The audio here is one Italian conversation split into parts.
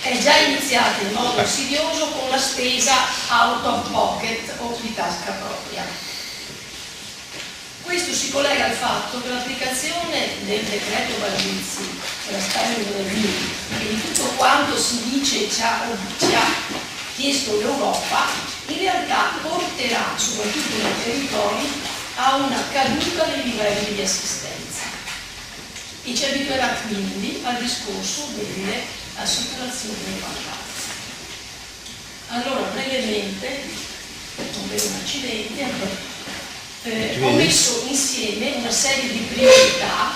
è già iniziata in modo insidioso con la spesa out of pocket o di tasca propria. Questo si collega al fatto che l'applicazione del decreto Baldizzi, della spending review e di tutto quanto si dice ci ha chiesto l'Europa, in realtà porterà, soprattutto nei territori, a una caduta dei livelli di assistenza e ci abituerà quindi al discorso delle assicurazioni bancali. Allora, brevemente, non vedo un accidente, ho messo insieme una serie di priorità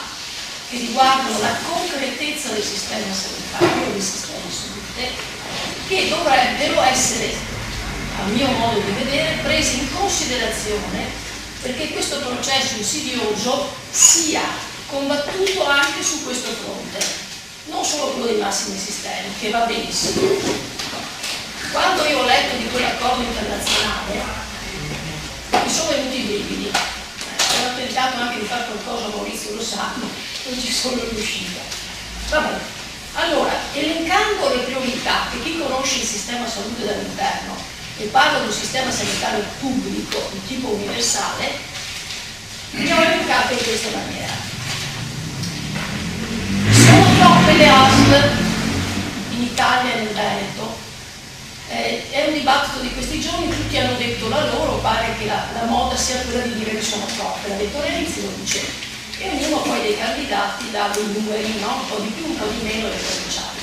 che riguardano la concretezza del sistema sanitario, del sistema salute, che dovrebbero essere, a mio modo di vedere, prese in considerazione perché questo processo insidioso sia combattuto anche su questo fronte, non solo quello dei massimi sistemi, che va benissimo. Quando io ho letto di quell'accordo internazionale mi sono venuti i brividi, ho tentato anche di fare qualcosa, Maurizio lo sa, non ci sono riuscita. Vabbè, allora, elencando le priorità che chi conosce il sistema salute dall'interno e parla di un sistema sanitario pubblico di tipo universale, ne ho elencate in questa maniera. Sono troppe le ASL in Italia e nel Veneto. È un dibattito di questi giorni, tutti hanno detto la loro, pare che la moda sia quella di dire che sono troppe, l'ha detto Renzi, lo dice, e ognuno poi dei candidati dà dei numeri, no? Un po' di più, un po' di meno le provinciali.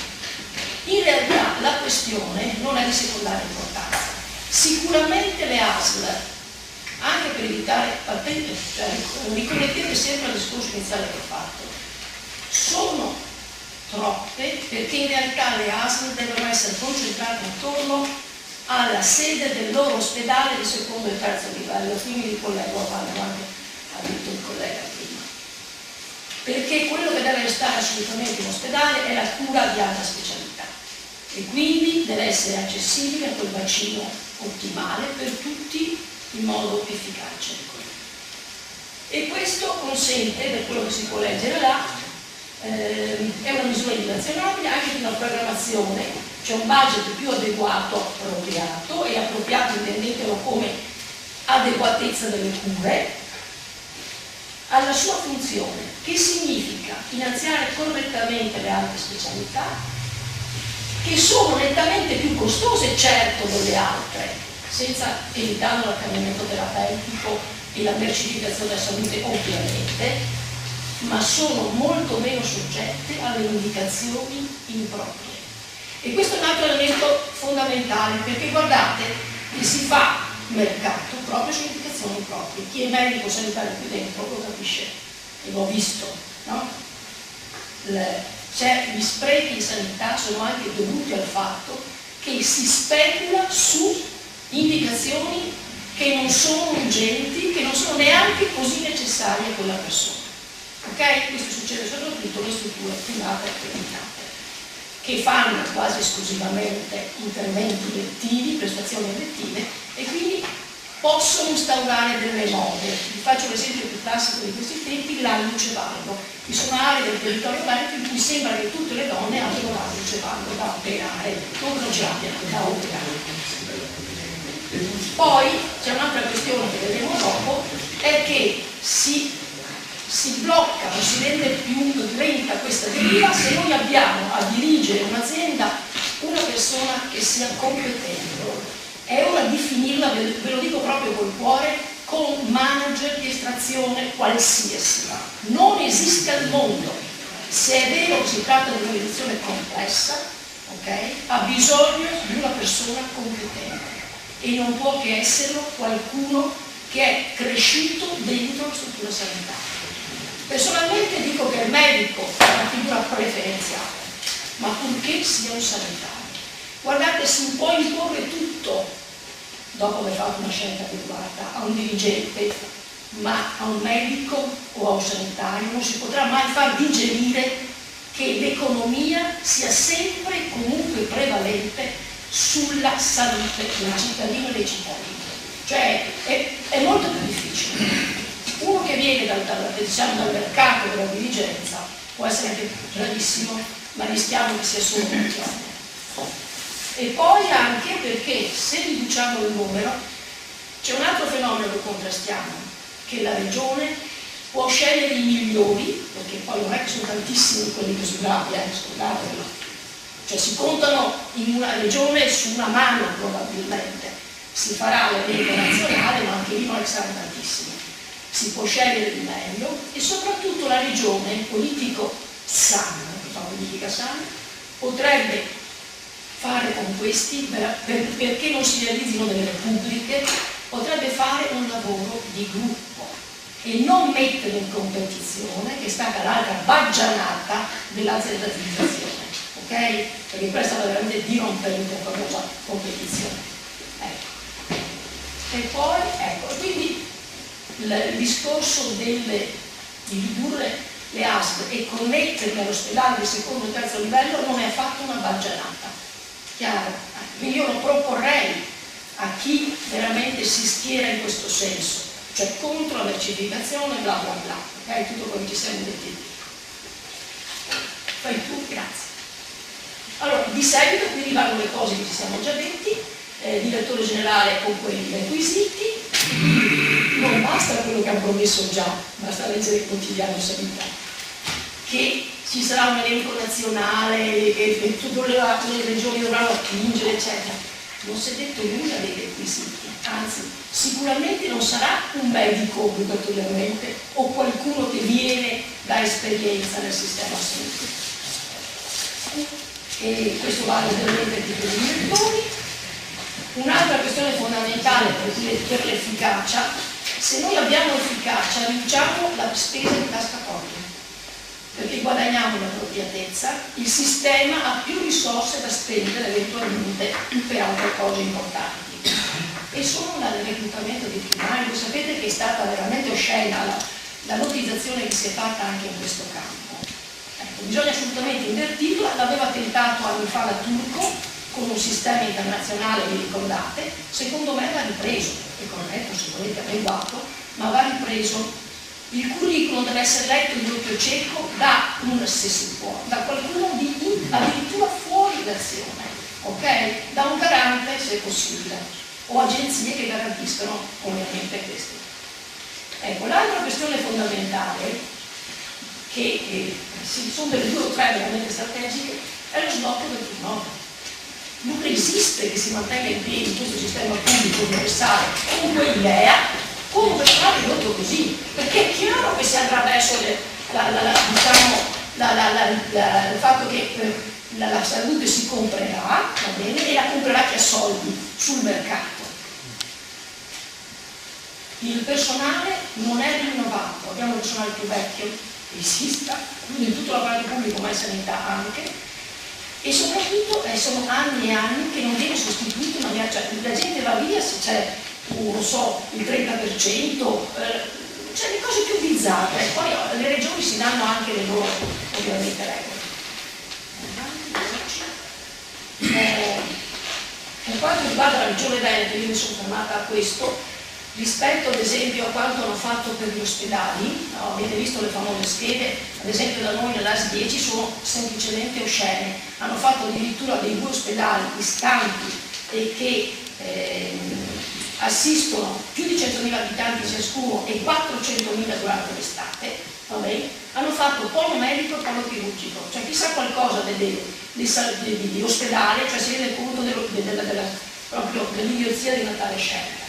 In realtà la questione non è di secondaria importanza. Sicuramente le ASL, anche per evitare patente, cioè riconnettere sempre al discorso iniziale che ho fatto, sono troppe perché in realtà le ASL devono essere concentrate attorno alla sede del loro ospedale di secondo e terzo livello, qui mi ricollego a quanto anche ha detto il collega prima, perché quello che deve restare assolutamente in ospedale è la cura di alta specialità e quindi deve essere accessibile a quel bacino ottimale per tutti in modo efficace. E questo consente, per quello che si può leggere là, è una misura indilazionabile anche di una programmazione, c'è un budget più adeguato, appropriato, e appropriato intendetelo come adeguatezza delle cure, alla sua funzione, che significa finanziare correttamente le alte specialità, che sono nettamente più costose, certo, delle altre, senza evitando l'accanimento terapeutico e la mercificazione della salute, ovviamente, ma sono molto meno soggette alle indicazioni improprie. E questo è un altro elemento fondamentale, perché guardate che si fa mercato proprio su indicazioni improprie. Chi è medico sanitario qui dentro lo capisce, e l'ho visto, no? Gli sprechi in sanità sono anche dovuti al fatto che si specula su indicazioni che non sono urgenti, che non sono neanche così necessarie a quella persona. Ok? Questo succede soprattutto nelle strutture private e accreditate, che fanno quasi esclusivamente interventi elettivi, prestazioni elettive, e quindi possono instaurare delle mode. Vi faccio l'esempio più classico di questi tempi, la lucevallo. Ci sono aree del territorio veneto in cui sembra che tutte le donne abbiano la lucevallo da operare, non ce l'abbiano, da operare. Poi c'è un'altra questione che vedremo dopo, è che si blocca, non si rende più lenta questa deriva se noi abbiamo a dirigere un'azienda una persona che sia competente. È ora di finirla, ve lo dico proprio col cuore, con manager di estrazione qualsiasi. Non esiste al mondo. Se è vero che si tratta di un'organizzazione complessa, okay, ha bisogno di una persona competente e non può che esserlo qualcuno che è cresciuto dentro la struttura sanitaria. Personalmente dico che il medico è una figura preferenziale, ma purché sia un sanitario. Guardate, si può imporre tutto dopo aver fatto una scelta adeguata a un dirigente, ma a un medico o a un sanitario non si potrà mai far digerire che l'economia sia sempre e comunque prevalente sulla salute del cittadino e dei cittadini. Cioè è molto più difficile. Uno che viene dal mercato della dirigenza può essere anche bravissimo, ma rischiamo che sia solo un chiamo. E poi anche perché se riduciamo il numero c'è un altro fenomeno che contrastiamo, che la regione può scegliere i migliori, perché poi non è che sono tantissimi quelli che sono bravi, scusatevelo, cioè si contano in una regione su una mano probabilmente, si farà l'evento nazionale ma anche lì non è che saranno tantissimi, si può scegliere il meglio e soprattutto la regione, il politico sano, politica sana, potrebbe fare con questi, perché non si realizzino delle repubbliche, potrebbe fare un lavoro di gruppo e non mettere in competizione, che è stata l'altra baggianata dell'aziendalizzazione, ok? Perché questa è stata veramente dirompente la famosa competizione. Ecco. E poi, ecco, quindi il discorso di ridurre le ASL e connetterle all'ospedale di secondo e terzo livello non è affatto una baggianata, chiaro? Quindi io lo proporrei a chi veramente si schiera in questo senso, cioè contro la mercificazione, bla bla bla, ok? Tutto quello che ci siamo detti. Fai tu, grazie. Allora, di seguito qui rimangono le cose che ci siamo già detti, direttore generale con quei requisiti, non basta quello che ha promesso già, basta leggere il quotidiano sanitario, che ci sarà un elenco nazionale, che tutte le regioni dovranno attingere, eccetera. Non si è detto nulla dei requisiti, anzi, sicuramente non sarà un medico obbligatoriamente o qualcuno che viene da esperienza nel sistema sanitario. E questo vale ovviamente per i direttori. Un'altra questione fondamentale per l'efficacia: se noi abbiamo efficacia riduciamo la spesa di tascapporto, perché guadagniamo l'appropriatezza, il sistema ha più risorse da spendere eventualmente per altre cose importanti. E solo nel reclutamento dei primari, voi sapete che è stata veramente oscena la lottizzazione che si è fatta anche in questo campo. Ecco, bisogna assolutamente invertirla, l'aveva tentato anni fa la Turco, con un sistema internazionale, vi ricordate, secondo me va ripreso, è corretto se volete adeguato, ma va ripreso. Il curriculum deve essere letto in doppio cieco da se si può, da qualcuno di addirittura fuori d'azione, ok? Da un garante se possibile, o agenzie che garantiscono ovviamente questo. Ecco, l'altra questione fondamentale, che sono delle 2 o 3 veramente strategiche, è lo sblocco del turnover. Non esiste che si mantenga in piedi questo sistema pubblico universale con quell'idea, con un personale ridotto così, perché è chiaro che si andrà verso il fatto che la salute si comprerà, va bene, e la comprerà chi ha soldi sul mercato. Il personale non è rinnovato, abbiamo il personale più vecchio che esista, quindi in tutta la parte pubblica ma in sanità anche, e soprattutto sono anni e anni che non viene sostituito in maniera, cioè la gente va via se c'è, non so, il 30%, cioè le cose più bizzarre, poi le regioni si danno anche le loro ovviamente regole. Per quanto riguarda la regione Veneto, io mi sono fermata a questo, rispetto ad esempio a quanto hanno fatto per gli ospedali, no? Avete visto le famose schede, ad esempio da noi nell'AS 10 sono semplicemente oscene, hanno fatto addirittura dei 2 ospedali distanti e che assistono più di 100.000 abitanti ciascuno e 400.000 durante l'estate, hanno fatto polo medico e polo chirurgico, cioè chi sa qualcosa di ospedale, cioè si rende conto proprio dell'idiozia di Natale scelta.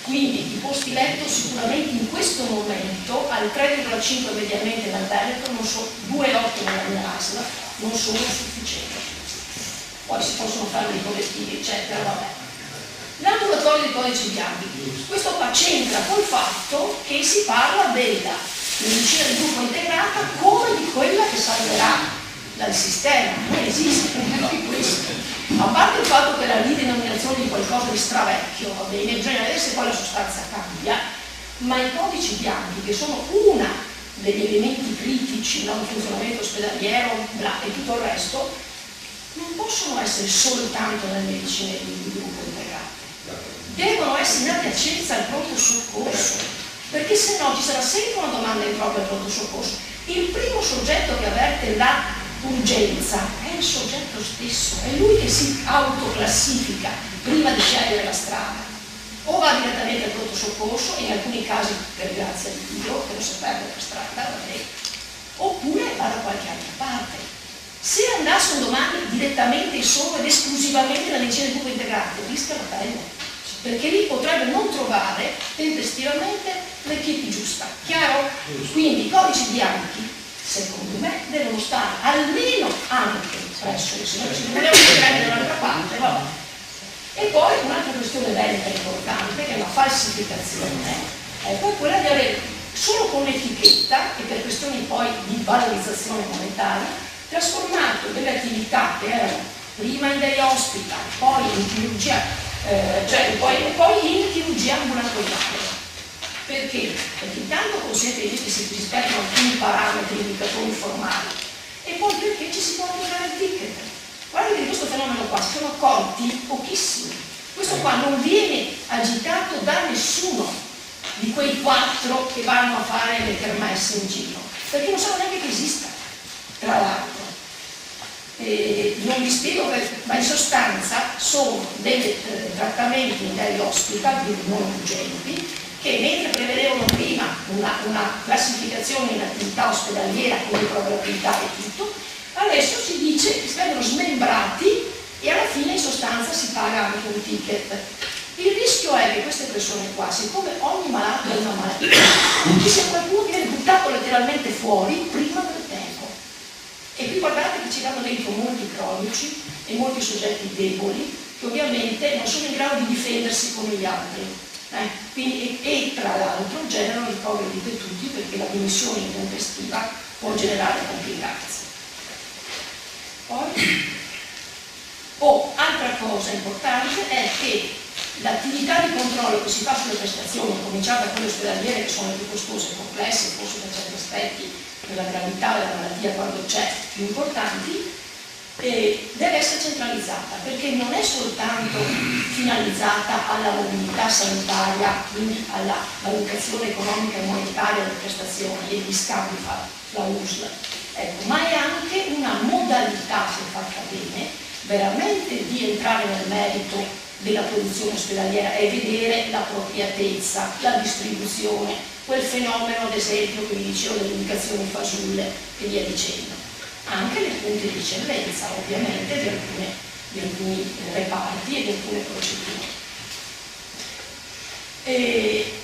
Quindi i posti letto sicuramente in questo momento al 3,5 mediamente nel Veneto, 2,8 nella mia ASL, non sono sufficienti. Poi si possono fare dei collettivi, eccetera, vabbè. L'ambulatorio dei codici bianchi, questo qua c'entra col fatto che si parla della medicina di gruppo integrata come di quella che salverà dal sistema, non esiste anche questo. A parte il fatto che la ridenominazione di qualcosa di stravecchio, va bene, bisogna vedere se poi la sostanza cambia, ma i codici bianchi, che sono una degli elementi critici nel funzionamento ospedaliero e tutto il resto, non possono essere soltanto nelle medicine di gruppo integrate, devono essere in adiacenza al pronto soccorso, perché se no ci sarà sempre una domanda impropria al pronto soccorso. Il primo soggetto che avverte la urgenza è il soggetto stesso, è lui che si autoclassifica prima di scegliere la strada. O va direttamente al pronto soccorso, e in alcuni casi, per grazia di Dio, che non si perde per strada, oppure va da qualche altra parte. Se andasse un domani direttamente solo ed esclusivamente nella medicina di gruppo integrante, rischia la pelle, perché lì potrebbe non trovare tempestivamente l'equipe giusta. Chiaro? Quindi i codici bianchi, secondo me, devono stare almeno anche presso le signore, se vogliamo integrare dall'altra parte, vabbè. E poi un'altra questione bella e importante, che è la falsificazione, è quella di avere solo con l'etichetta, e per questioni poi di valorizzazione monetaria, trasformato delle attività che erano prima in day hospital, poi in chirurgia, poi in chirurgia ambulatoriale. Perché? Perché intanto consente che si rispettano alcuni parametri, indicatori formali, e poi perché ci si può applicare il ticket. Guardate che di questo fenomeno qua si sono accorti pochissimi. Questo qua non viene agitato da nessuno di quei 4 che vanno a fare le kermesse in giro, perché non sanno neanche che esista, tra l'altro. Non vi spiego perché, ma in sostanza sono dei trattamenti in day hospital, quindi non urgenti, che mentre prevedevano prima una classificazione in attività ospedaliera con le probabilità e tutto, adesso si dice che vengono smembrati e alla fine in sostanza si paga anche un ticket. Il rischio è che queste persone qua, siccome ogni malato è una malattia, ci sia qualcuno che viene buttato letteralmente fuori prima del tempo. E qui guardate che ci vanno dentro molti cronici e molti soggetti deboli che ovviamente non sono in grado di difendersi come gli altri. E tra l'altro generano ricoveri ripetuti, perché la dimissione intempestiva può generare complicanze. Altra cosa importante è che l'attività di controllo che si fa sulle prestazioni, cominciata da quelle ospedaliere che sono le più costose e complesse, forse per certi aspetti, per la gravità della malattia quando c'è, più importanti, deve essere centralizzata, perché non è soltanto finalizzata alla mobilità sanitaria, quindi alla valutazione economica e monetaria delle prestazioni e gli scambi fra USL, ma è anche una modalità, se fatta bene, veramente di entrare nel merito della produzione ospedaliera e vedere l'appropriatezza, la distribuzione, quel fenomeno ad esempio che vi dicevo delle indicazioni fasulle e via dicendo. Anche le punte di eccellenza ovviamente di alcuni reparti e di alcune procedure.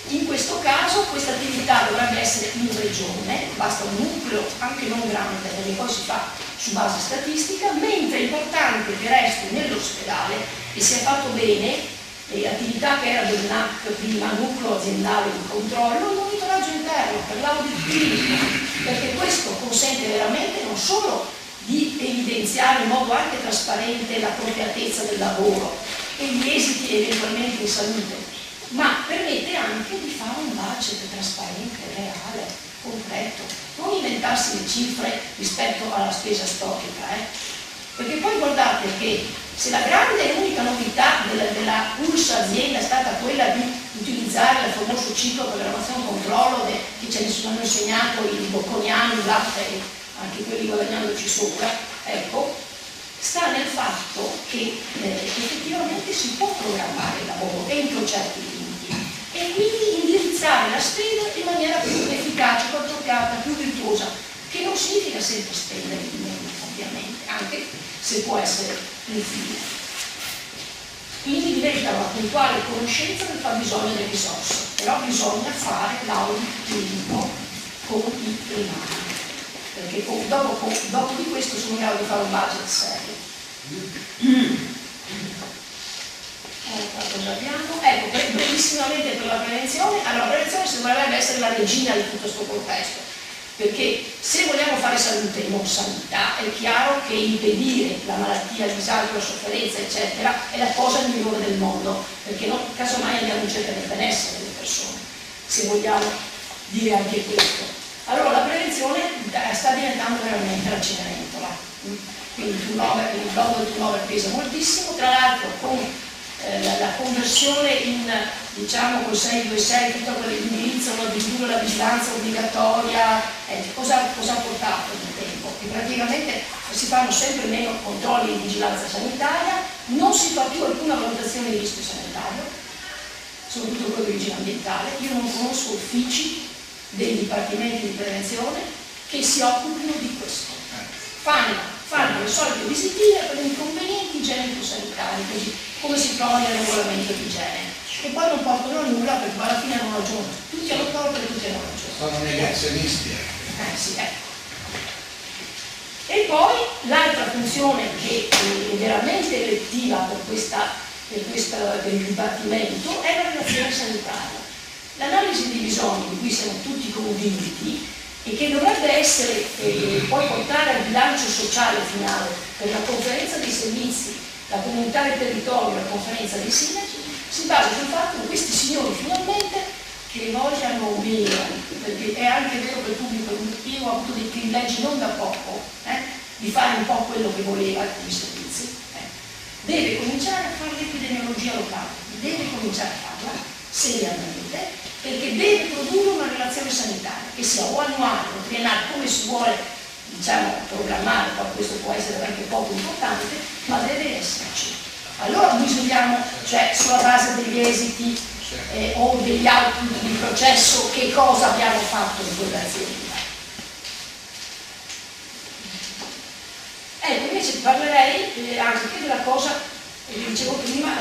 In questo caso questa attività dovrebbe essere in regione, basta un nucleo anche non grande, perché poi si fa su base statistica, mentre è importante che resti nell'ospedale e sia fatto bene attività che era del NAC prima, nucleo aziendale di controllo, il monitoraggio interno per l'audit clinico, perché questo consente veramente non solo di evidenziare in modo anche trasparente l'appropriatezza del lavoro e gli esiti eventualmente in salute, ma permette anche di fare un budget trasparente, reale, concreto, non inventarsi le cifre rispetto alla spesa storica, perché poi guardate che se la grande e unica novità della ULS azienda è stata quella di utilizzare il famoso ciclo programmazione controllo che ci hanno insegnato i bocconiani, anche quelli guadagnandoci sopra, ecco, sta nel fatto che effettivamente si può programmare il lavoro entro certi limiti e quindi indirizzare la spesa in maniera più efficace, più appropriata, più virtuosa, che non significa sempre spendere di meno, ovviamente, anche se può essere infine. Quindi diventa una puntuale conoscenza del fabbisogno delle risorse, però bisogna fare l'audit clinico con i primari, perché dopo di questo sono in grado di fare un budget serio. Cosa abbiamo? Ecco, brevissimamente per la prevenzione. Allora, la prevenzione dovrebbe essere la regina di tutto questo contesto, perché se vogliamo fare salute e non sanità, è chiaro che impedire la malattia, il disagio, la sofferenza, eccetera, è la cosa migliore del mondo, perché no, casomai andiamo in cerca del benessere delle persone, se vogliamo dire anche questo. Allora, la prevenzione sta diventando veramente la Cenerentola. Quindi il global turnover pesa moltissimo, tra l'altro con la conversione in, diciamo, col 626, tutta quell'indirizzo, addirittura la vigilanza obbligatoria, cosa ha portato nel tempo? che praticamente si fanno sempre meno controlli di vigilanza sanitaria, non si fa più alcuna valutazione di rischio sanitario, soprattutto quello di igiene ambientale. Io non conosco uffici dei dipartimenti di prevenzione che si occupino di questo. Fanno le solite visitine per inconvenienti igienico-sanitari, così come si trova nel regolamento di igiene, e poi non portano a nulla perché alla fine hanno ragione. Tutti hanno torto e tutti hanno ragione. Sono negazionisti. Sì, ecco. E poi l'altra funzione che è veramente elettiva per il dipartimento è la relazione sanitaria. L'analisi dei bisogni di cui siamo tutti convinti e che dovrebbe essere poi portare al bilancio sociale finale per la conferenza dei servizi, la comunità del territorio, la conferenza dei sindaci, si basa sul fatto che questi signori finalmente che vogliano meno, perché è anche vero che il pubblico, io ho avuto dei privilegi non da poco, di fare un po' quello che voleva con i servizi, deve cominciare a fare l'epidemiologia locale, deve cominciare a farla seriamente, perché deve produrre una relazione sanitaria che sia o annuale o triennale, come si vuole, diciamo, programmare, poi questo può essere anche poco importante, ma deve esserci. Allora misuriamo, cioè sulla base degli esiti o degli output di processo, che cosa abbiamo fatto in quell'azienda. Ecco, invece parlerei anche della cosa che dicevo prima,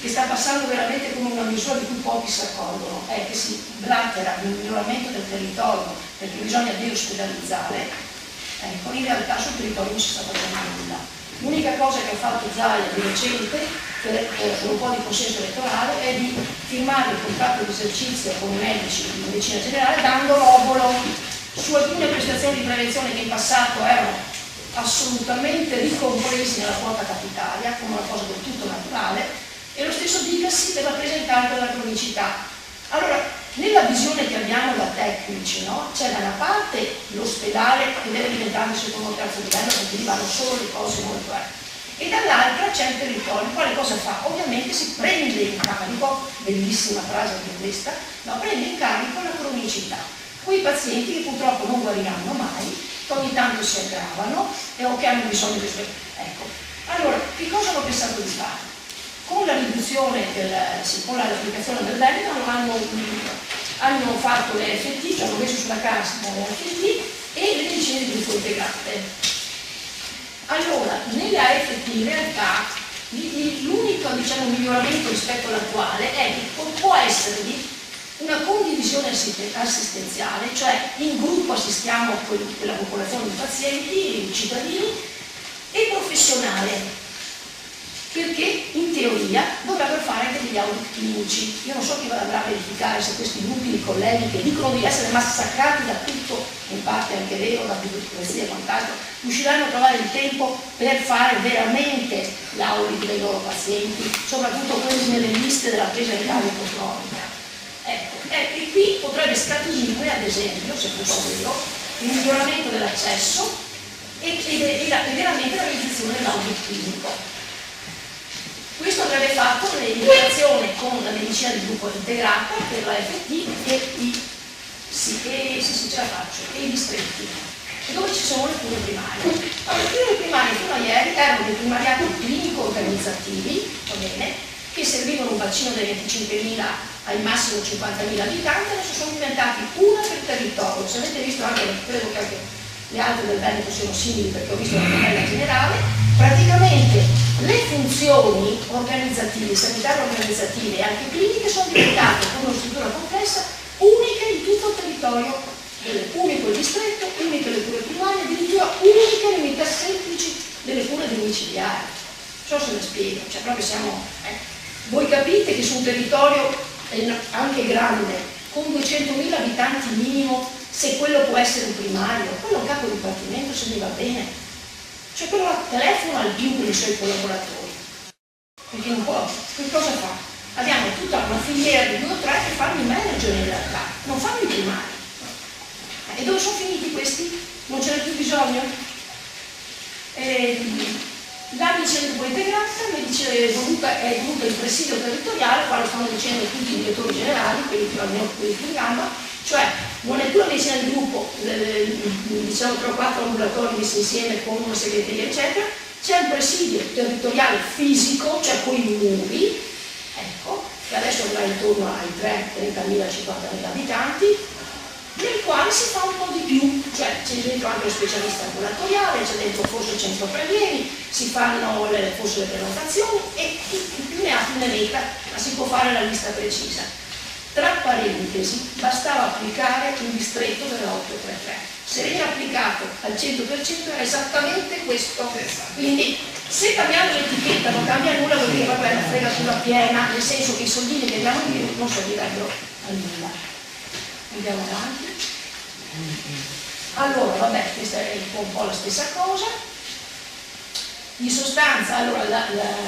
che sta passando veramente come una misura di cui pochi si accorgono, è che si blattera il miglioramento del territorio perché bisogna deospedalizzare, ecco, in realtà sul territorio non si sta facendo nulla. L'unica cosa che ha fatto Zaia di recente, per un po' di consenso elettorale, è di firmare il contratto di esercizio con i medici di medicina generale dando l'obolo su alcune prestazioni di prevenzione che in passato erano assolutamente ricompresi nella quota capitaria come una cosa del tutto naturale, e lo stesso dicasi per rappresentante della cronicità. Allora, nella visione che abbiamo da tecnici, no? C'è da una parte l'ospedale che deve diventare il secondo o terzo livello perché lì vanno solo le cose molto e dall'altra c'è il territorio. Quale cosa fa? Ovviamente si prende in carico, bellissima frase anche questa, no? Prende in carico la cronicità. Quei pazienti che purtroppo non guariranno mai, che ogni tanto si aggravano o che hanno bisogno di questo. Ecco, allora, che cosa hanno pensato di fare? Con la riduzione, con l'applicazione del debito hanno fatto le FT, cioè hanno messo sulla cassa le FT e le medicine di gruppo integrate. Allora, nella FT in realtà l'unico, diciamo, miglioramento rispetto all'attuale è che può esservi una condivisione assistenziale, cioè in gruppo assistiamo quella popolazione di pazienti, cittadini, e professionale, perché in teoria dovrebbero fare anche degli audit clinici. Io non so chi andrà a verificare se questi gruppi di colleghi che dicono di essere massacrati da tutto, in parte anche vero, da burocrazia e quant'altro, riusciranno a trovare il tempo per fare veramente l'audit dei loro pazienti, soprattutto quelli nelle liste della presa in carico cronica. Ecco, e qui potrebbe scaturire, ad esempio, se fosse vero, il miglioramento dell'accesso e veramente la realizzazione dell'audit clinico. Questo andrebbe fatto nell'integrazione con la medicina di gruppo integrata per la FT e i distretti, dove ci sono le cure primarie. Allora, le cure primarie fino a ieri erano dei primariati clinico-organizzativi, va bene, che servivano un bacino dai 25.000 ai massimo 50.000 abitanti, adesso sono diventati una per territorio. Se avete visto anche, credo che anche le altre del Veneto siano simili perché ho visto la tabella generale, praticamente le funzioni organizzative, sanitarie organizzative e anche cliniche sono diventate con una struttura complessa uniche in tutto il territorio, unico il distretto, uniche le cure primarie, addirittura uniche le unità semplici delle cure domiciliari. Non so se ne spiego, cioè proprio siamo. Voi capite che su un territorio anche grande, con 200.000 abitanti minimo, se quello può essere un primario, quello è un capo dipartimento se mi va bene. Cioè quello telefona al più con i suoi collaboratori. Perché non può. Che cosa fa? Abbiamo tutta una filiera di 2 o 3 che fanno i manager in realtà, non fanno i primari. E dove sono finiti questi? Non ce n'è più bisogno? La medicina di gruppo integrata, la medicina evoluta è venuta il presidio territoriale, qua lo stanno dicendo tutti i direttori generali, quelli più almeno quelli più in gamba, cioè non è più la medicina di gruppo, diciamo 3 o 4 ambulatori messi insieme con una segreteria eccetera, c'è un presidio territoriale fisico, cioè con i muri, ecco, che adesso avrà intorno ai 30.000, 50.000 abitanti, nel quale si fa un po' di più, cioè c'è dentro anche lo specialista ambulatoriale, c'è dentro forse il centro prelievi, si fanno forse le prenotazioni e più ne ha più ne metta, ma si può fare la lista precisa. Tra parentesi, bastava applicare il distretto della 833. Se viene applicato al 100% era esattamente questo. Quindi se cambiando l'etichetta non cambia nulla, vuol dire vabbè la fregatura piena, nel senso che i soldini che abbiamo lì non servirebbero a nulla. Andiamo avanti. Allora, vabbè, questa è un po' la stessa cosa. In sostanza, allora,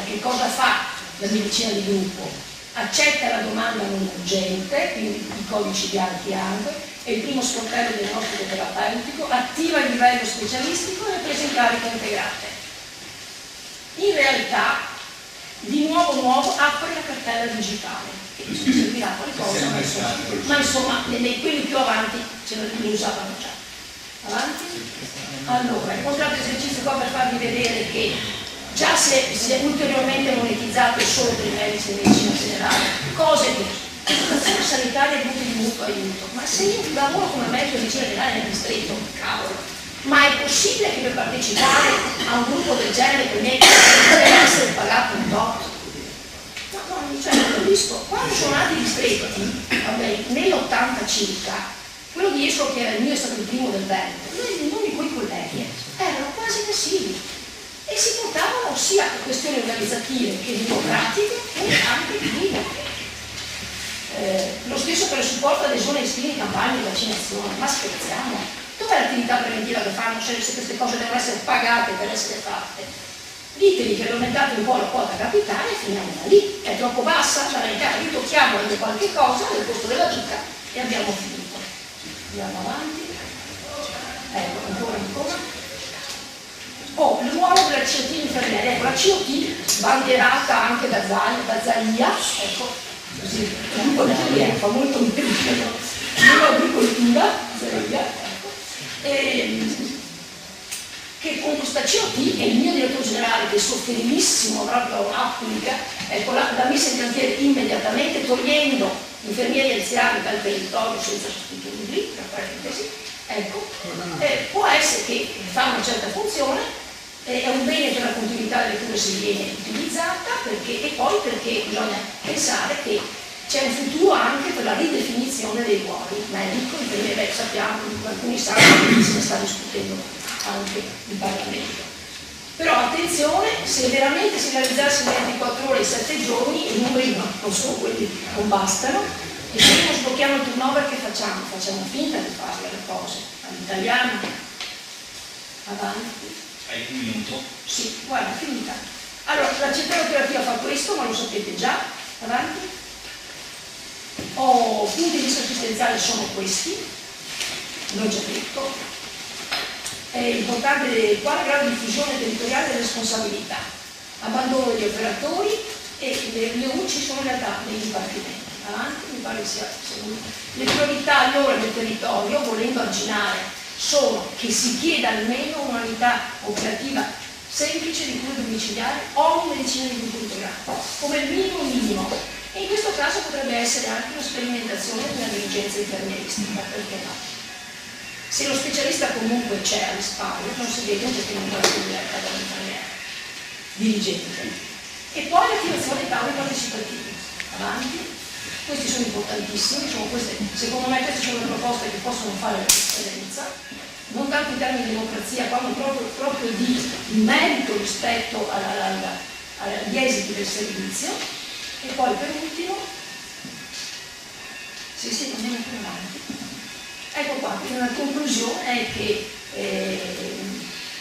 che cosa fa la medicina di gruppo? Accetta la domanda non urgente, quindi i codici bianchi anche, è il primo sportello del nostro terapeutico, attiva il livello specialistico e presenta cariche integrate. In realtà, di nuovo apre la cartella digitale, che servirà qualcosa, ma insomma, quelli più avanti li usavano già. Avanti? Allora, il contratto esercizio qua per farvi vedere che già si è ulteriormente monetizzato solo per i medici di medicina generale, cose che l'azione sanitaria è di mutuo aiuto, ma se io lavoro come medico di medicina generale nel distretto, cavolo, ma è possibile che per partecipare a un gruppo del genere per me deve essere pagato un tot? No, cioè non capisco. Quando sono nati gli distretti, nell'80 circa, quello di Esco che era il mio è stato il primo del Veneto, i nomi quei colleghi erano quasi passivi e si portavano sia questioni organizzative che burocratiche e anche cliniche. Lo stesso per il supporto adesione ai screening campagne di vaccinazione, ma scherziamo, dov'è l'attività preventiva che fanno se queste cose devono essere pagate per essere fatte? Diteli che aumentate un po' la quota capitale e finiamo da lì, è troppo bassa, ritocchiamo qualche cosa nel costo della vita e abbiamo finito. Andiamo avanti. Ecco, ancora. Il ruolo della COT infermiera, ecco la COT bandierata anche da Zaia, ecco, così, fa molto meglio, l'agricoltura, Zaia, ecco, che con questa COT, che il mio direttore generale, che è sofferimissimo, proprio applica, ecco, l'ha messa in cantiere immediatamente, togliendo infermieri anziani dal territorio senza sostituirli, tra parentesi, ecco, può essere che fa una certa funzione, è un bene per la continuità delle cure se viene utilizzata, e poi perché bisogna pensare che c'è un futuro anche per la ridefinizione dei ruoli medico, infermiere, sappiamo, alcuni sanno che se ne sta discutendo anche in Parlamento. Però attenzione, se veramente si realizzasse in 24 ore e 7 giorni, i numeri non sono quelli, non bastano, e se non sblocchiamo il turnover che facciamo? Facciamo finta di fare le cose all'italiano. Avanti. Hai un minuto? Sì, guarda, finita. Allora, la centroterapia fa questo, ma lo sapete già. Avanti. Punti di vista assistenziali sono questi, l'ho già detto. È importante quale grado di diffusione territoriale delle responsabilità, abbandono degli operatori e le UCI sono in realtà dei dipartimenti. Avanti, mi pare sia seguito. Le priorità allora del territorio, volendo arginare, sono che si chieda almeno un'unità operativa semplice di cura domiciliare o medicina di gruppo integrato, come il minimo. E in questo caso potrebbe essere anche una sperimentazione di una dirigenza infermieristica, perché no? Se lo specialista comunque c'è a risparmio, non si vede perché non può essere diretta dall'infermiere dirigente. E poi l'attivazione dei tavoli partecipativi. Avanti. Questi sono importantissimi, secondo me queste sono le proposte che possono fare la differenza, non tanto in termini di democrazia, quanto proprio di merito rispetto agli esiti del servizio. E poi per ultimo, andiamo più avanti. Ecco qua, la conclusione è che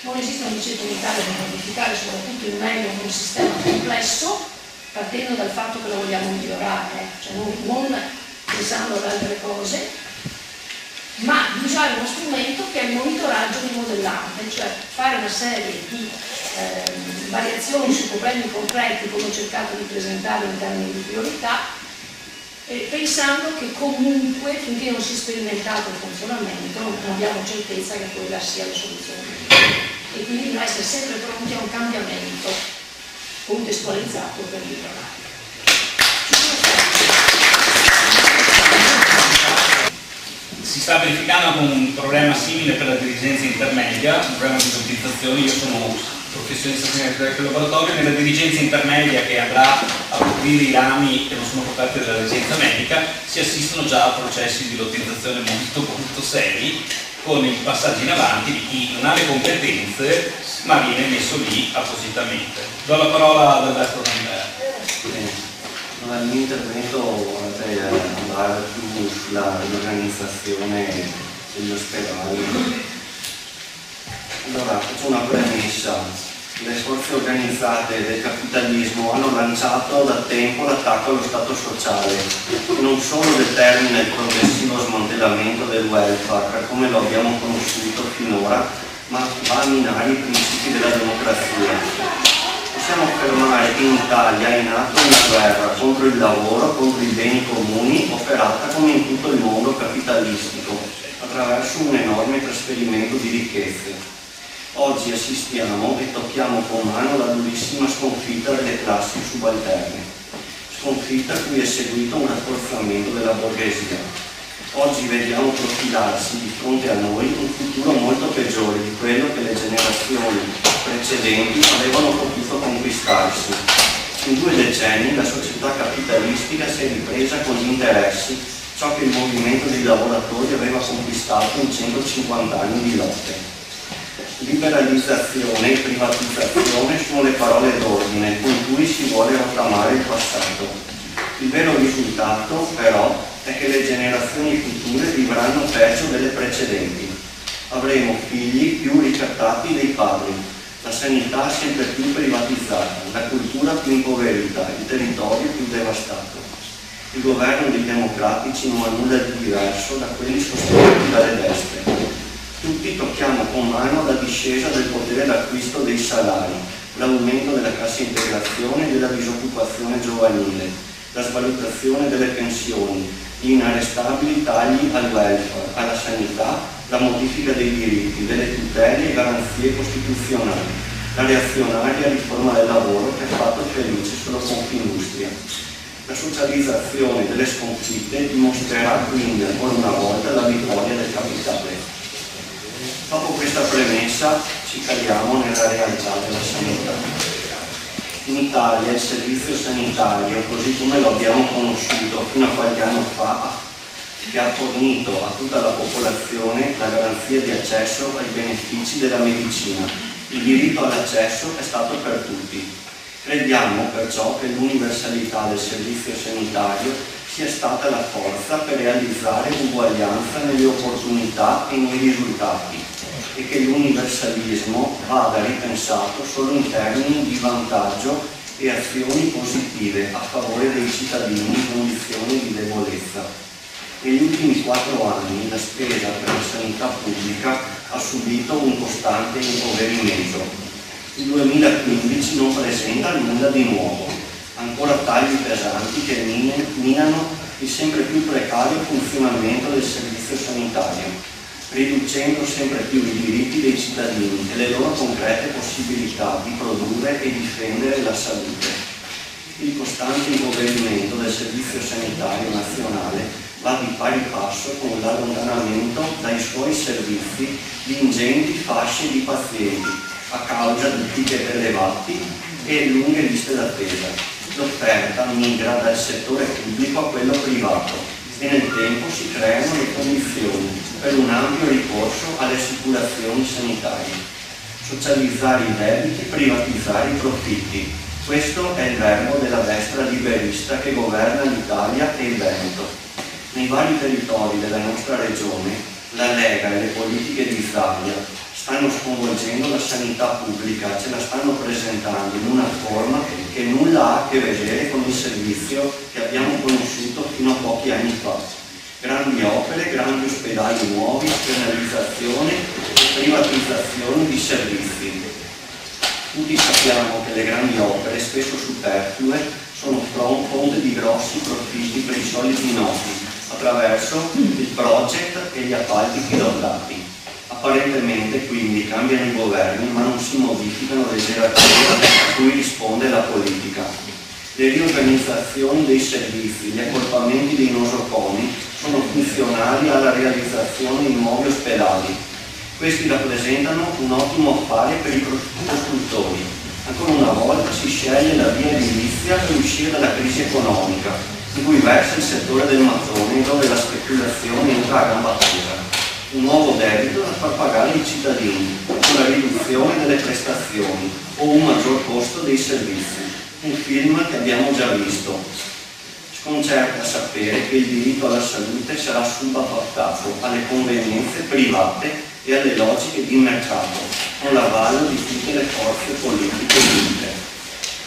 non esiste una ricetta unitaria da modificare, soprattutto in meglio un sistema complesso, partendo dal fatto che lo vogliamo migliorare, cioè non pensando ad altre cose, ma di usare uno strumento che è il monitoraggio di modellante, cioè fare una serie di variazioni su problemi concreti come ho cercato di presentarlo in termini di priorità, pensando che comunque finché non si è sperimentato il funzionamento non abbiamo certezza che quella sia la soluzione, e quindi dobbiamo essere sempre pronti a un cambiamento contestualizzato per migliorare. Si sta verificando un problema simile per la dirigenza intermedia, un problema di lottizzazione. Io sono professionista del laboratorio. Nella dirigenza intermedia, che andrà a coprire i rami che non sono coperti dalla dirigenza medica, si assistono già a processi di lottizzazione molto seri, con il passaggio in avanti di chi non ha le competenze ma viene messo lì appositamente. Do la parola ad Alberto Randè. Il mio intervento andrà più sull'organizzazione degli ospedali. Allora, faccio una premessa. Le forze organizzate del capitalismo hanno lanciato da tempo l'attacco allo Stato sociale, che non solo determina il progressivo smantellamento del welfare per come lo abbiamo conosciuto finora, ma va a minare i principi della democrazia. Possiamo affermare che in Italia è in atto una guerra contro il lavoro, contro i beni comuni, operata come in tutto il mondo capitalistico, attraverso un enorme trasferimento di ricchezze. Oggi assistiamo e tocchiamo con mano la durissima sconfitta delle classi subalterne, sconfitta a cui è seguito un rafforzamento della borghesia. Oggi vediamo profilarsi di fronte a noi un futuro molto peggiore di quello che le generazioni precedenti avevano potuto conquistarsi. In 2 decenni la società capitalistica si è ripresa con gli interessi ciò che il movimento dei lavoratori aveva conquistato in 150 anni di lotte. Liberalizzazione e privatizzazione sono le parole d'ordine con cui si vuole rottamare il passato. Il vero risultato, però, è che le generazioni future vivranno peggio delle precedenti. Avremo figli più ricattati dei padri, la sanità sempre più privatizzata, la cultura più impoverita, il territorio più devastato. Il governo dei democratici non ha nulla di diverso da quelli sostenuti dalle destre. Tutti tocchiamo con mano la discesa del potere d'acquisto dei salari, l'aumento della cassa integrazione e della disoccupazione giovanile, la svalutazione delle pensioni, gli inarrestabili tagli al welfare, alla sanità, la modifica dei diritti, delle tutele e garanzie costituzionali, la reazionaria riforma del lavoro che ha fatto felice solo Confindustria. La socializzazione delle sconfitte dimostrerà quindi ancora una volta la vittoria del capitale. Dopo questa premessa ci caliamo nella realtà della sanità. In Italia il servizio sanitario, così come lo abbiamo conosciuto fino a qualche anno fa, che ha fornito a tutta la popolazione la garanzia di accesso ai benefici della medicina. Il diritto all'accesso è stato per tutti. Crediamo perciò che l'universalità del servizio sanitario sia stata la forza per realizzare uguaglianza nelle opportunità e nei risultati, e che l'universalismo vada ripensato solo in termini di vantaggio e azioni positive a favore dei cittadini in condizioni di debolezza. Negli ultimi 4 anni la spesa per la sanità pubblica ha subito un costante impoverimento. Il 2015 non presenta nulla di nuovo, ancora tagli pesanti che minano il sempre più precario funzionamento del servizio sanitario, riducendo sempre più i diritti dei cittadini e le loro concrete possibilità di produrre e difendere la salute. Il costante impoverimento del servizio sanitario nazionale va di pari passo con l'allontanamento dai suoi servizi di ingenti fasce di pazienti a causa di ticket elevati e lunghe liste d'attesa. L'offerta migra dal settore pubblico a quello privato e nel tempo si creano le condizioni per un ampio ricorso alle assicurazioni sanitarie. Socializzare i debiti, privatizzare i profitti. Questo è il verbo della destra liberista che governa l'Italia e il Veneto. Nei vari territori della nostra regione, la Lega e le politiche di Italia stanno sconvolgendo la sanità pubblica, ce la stanno presentando in una forma che nulla ha a che vedere con il servizio che abbiamo conosciuto fino a pochi anni fa. Grandi opere, grandi ospedali nuovi, esternalizzazione e privatizzazione di servizi. Tutti sappiamo che le grandi opere, spesso superflue, sono fonte di grossi profitti profitti per i soliti noti attraverso il project e gli appalti pilotati. Apparentemente quindi cambiano i governi ma non si modificano le gerarchie a cui risponde la politica. Le riorganizzazioni dei servizi, gli accorpamenti dei nosocomi sono funzionali alla realizzazione di nuovi ospedali. Questi rappresentano un ottimo affare per i costruttori. Ancora una volta si sceglie la via edilizia per uscire dalla crisi economica, in cui versa il settore del mattone dove la speculazione entra a gamba tesa. Un nuovo debito da far pagare ai cittadini, una riduzione delle prestazioni o un maggior costo dei servizi. Un film che abbiamo già visto. Sconcerta sapere che il diritto alla salute sarà subappaltato alle convenienze private e alle logiche di mercato, con l'avallo di tutte le forze politiche unite.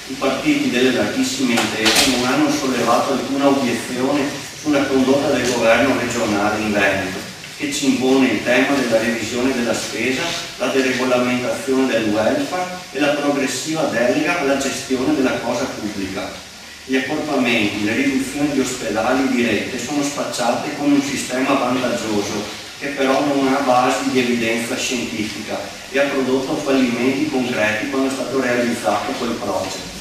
I partiti delle larghissime intese non hanno sollevato alcuna obiezione sulla condotta del governo regionale in Veneto, che ci impone il tema della revisione della spesa, la deregolamentazione del welfare e la progressiva delega alla gestione della cosa pubblica. Gli accorpamenti, le riduzioni di ospedali dirette sono spacciate come un sistema vantaggioso che però non ha basi di evidenza scientifica e ha prodotto fallimenti concreti quando è stato realizzato quel project.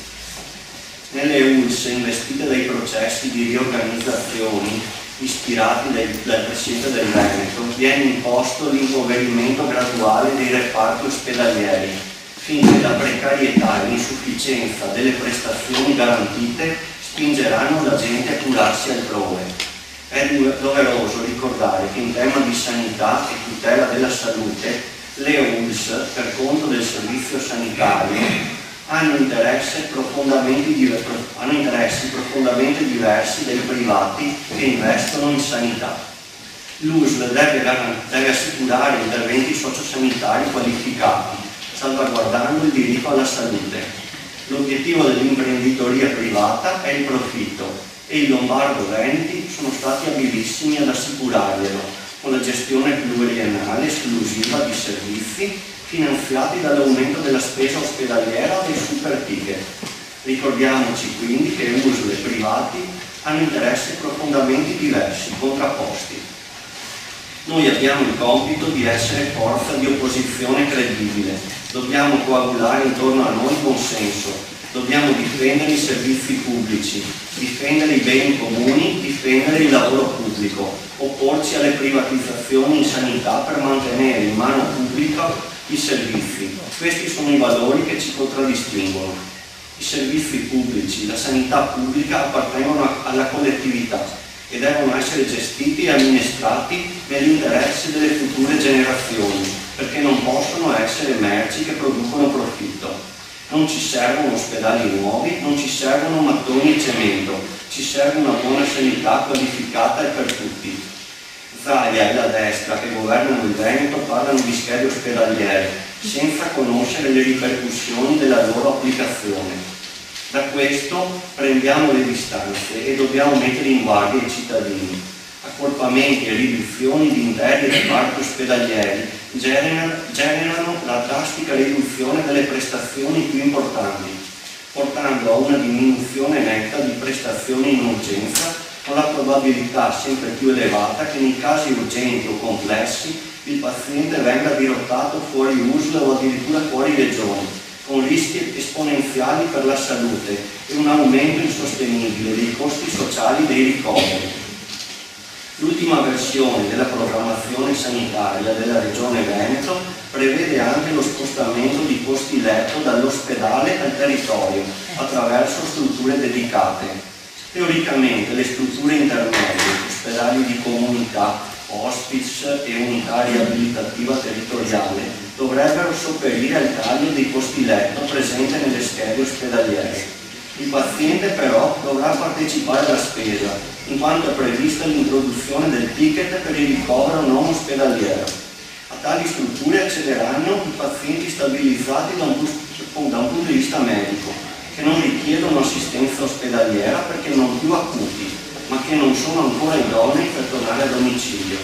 Nelle ULSS investite dai processi di riorganizzazione ispirati dal Presidente del Veneto, viene imposto l'impoverimento graduale dei reparti ospedalieri, finché la precarietà e l'insufficienza delle prestazioni garantite spingeranno la gente a curarsi altrove. È doveroso ricordare che in tema di sanità e tutela della salute, le ULSS, per conto del servizio sanitario, hanno interessi profondamente diversi dai privati che investono in sanità. L'USL deve assicurare interventi sociosanitari qualificati, salvaguardando il diritto alla salute. L'obiettivo dell'imprenditoria privata è il profitto e i lombardo-veneti sono stati abilissimi ad assicurarglielo, con la gestione pluriennale esclusiva di servizi finanziati dall'aumento della spesa ospedaliera dei super ticket. Ricordiamoci quindi che USL e privati hanno interessi profondamente diversi, contrapposti. Noi abbiamo il compito di essere forza di opposizione credibile, dobbiamo coagulare intorno a noi consenso, dobbiamo difendere i servizi pubblici, difendere i beni comuni, difendere il lavoro pubblico, opporci alle privatizzazioni in sanità per mantenere in mano pubblica i servizi. Questi sono i valori che ci contraddistinguono. I servizi pubblici, la sanità pubblica appartengono alla collettività e devono essere gestiti e amministrati nell'interesse delle future generazioni, perché non possono essere merci che producono profitto. Non ci servono ospedali nuovi, non ci servono mattoni e cemento, ci serve una buona sanità qualificata e per tutti. Zaia e la destra che governano il Veneto parlano di schede ospedaliere, senza conoscere le ripercussioni della loro applicazione. Da questo prendiamo le distanze e dobbiamo mettere in guardia i cittadini. Accorpamenti e riduzioni di interi reparti ospedalieri generano la drastica riduzione delle prestazioni più importanti, portando a una diminuzione netta di prestazioni in urgenza, con la probabilità sempre più elevata che nei casi urgenti o complessi il paziente venga dirottato fuori USL o addirittura fuori regione, con rischi esponenziali per la salute e un aumento insostenibile dei costi sociali dei ricoveri. L'ultima versione della programmazione sanitaria della Regione Veneto prevede anche lo spostamento di posti letto dall'ospedale al territorio attraverso strutture dedicate. Teoricamente le strutture intermedie, ospedali di comunità, hospice e unità riabilitativa territoriale dovrebbero sopperire al taglio dei posti letto presente nelle schede ospedaliere. Il paziente però dovrà partecipare alla spesa, in quanto è prevista l'introduzione del ticket per il ricovero non ospedaliero. A tali strutture accederanno i pazienti stabilizzati da un punto di vista medico, che non richiedono assistenza ospedaliera perché non più acuti, ma che non sono ancora idonei per tornare a domicilio.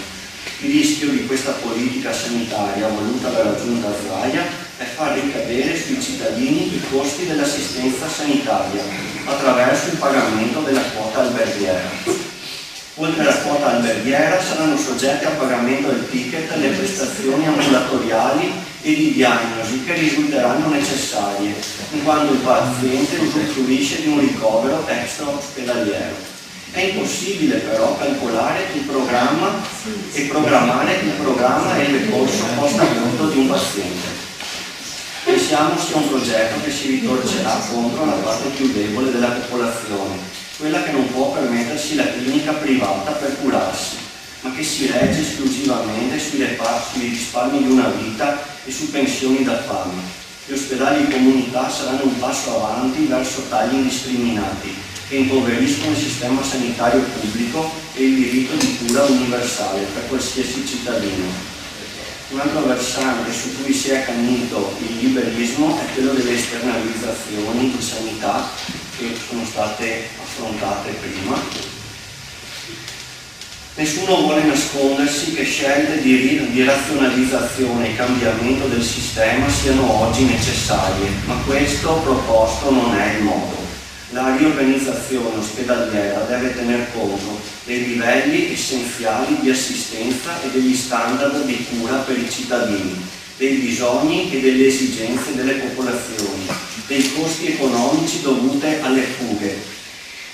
Il rischio di questa politica sanitaria voluta dalla Giunta Zaia è far ricadere sui cittadini i costi dell'assistenza sanitaria attraverso il pagamento della quota alberghiera. ospedaliera saranno soggette a pagamento del ticket le prestazioni ambulatoriali e di diagnosi che risulteranno necessarie, in quanto il paziente usufruisce di un ricovero extra-ospedaliero. È impossibile però calcolare il programma e programmare il programma e il percorso post-aborto di un paziente. Pensiamo sia un progetto che si ritorcerà contro la parte più debole della popolazione, quella che non può permettersi la clinica privata per curarsi, ma che si regge esclusivamente sui risparmi di una vita e su pensioni da fame. Gli ospedali di comunità saranno un passo avanti verso tagli indiscriminati che impoveriscono il sistema sanitario pubblico e il diritto di cura universale per qualsiasi cittadino. Un altro versante su cui si è accanito il liberismo è quello delle esternalizzazioni di sanità che sono state affrontate prima. Nessuno vuole nascondersi che scelte di razionalizzazione e cambiamento del sistema siano oggi necessarie, ma questo proposto non è il modo. La riorganizzazione ospedaliera deve tener conto dei livelli essenziali di assistenza e degli standard di cura per i cittadini, dei bisogni e delle esigenze delle popolazioni, dei costi economici dovuti alle fughe,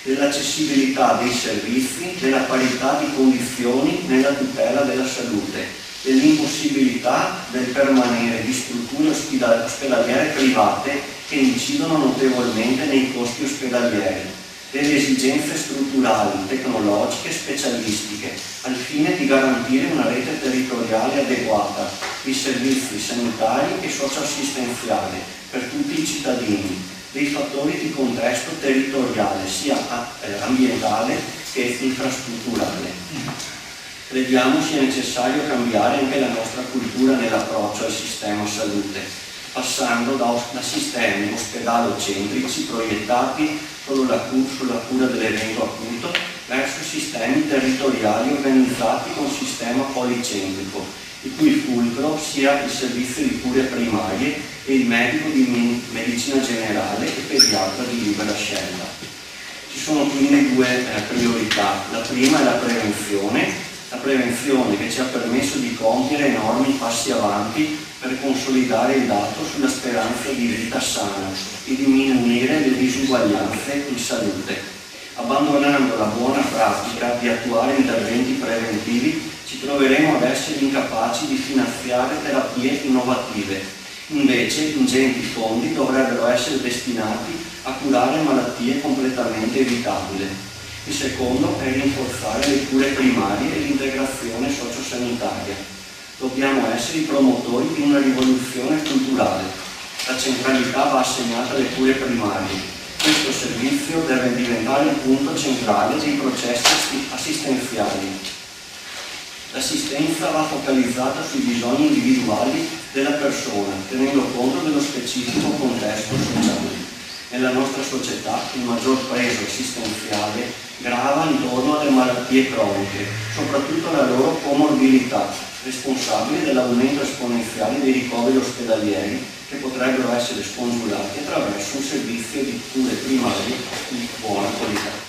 dell'accessibilità dei servizi, della parità di condizioni nella tutela della salute, dell'impossibilità del permanere di strutture ospedaliere private che incidono notevolmente nei costi ospedalieri, delle esigenze strutturali, tecnologiche e specialistiche, al fine di garantire una rete territoriale adeguata di servizi sanitari e socioassistenziali per tutti i cittadini, dei fattori di contesto territoriale, sia ambientale che infrastrutturale. Crediamo sia necessario cambiare anche la nostra cultura nell'approccio al sistema salute, passando da sistemi ospedalocentrici proiettati solo sulla cura dell'evento acuto verso sistemi territoriali organizzati con sistema policentrico, il cui fulcro sia il servizio di cure primarie e il medico di medicina generale e pediatra di libera scelta. Ci sono quindi due priorità. La prima è la prevenzione che ci ha permesso di compiere enormi passi avanti per consolidare il dato sulla speranza di vita sana e diminuire le disuguaglianze in salute. Abbandonando la buona pratica di attuare interventi preventivi, ci troveremo ad essere incapaci di finanziare terapie innovative. Invece, ingenti fondi dovrebbero essere destinati a curare malattie completamente evitabili. Il secondo è rinforzare le cure primarie e l'integrazione sociosanitaria. Dobbiamo essere i promotori di una rivoluzione culturale. La centralità va assegnata alle cure primarie. Questo servizio deve diventare il punto centrale dei processi assistenziali. L'assistenza va focalizzata sui bisogni individuali della persona, tenendo conto dello specifico contesto sociale. Nella nostra società il maggior peso assistenziale grava intorno alle malattie croniche, soprattutto la loro comorbilità, responsabili dell'aumento esponenziale dei ricoveri ospedalieri che potrebbero essere scongiurati attraverso un servizio di cure primarie di buona qualità.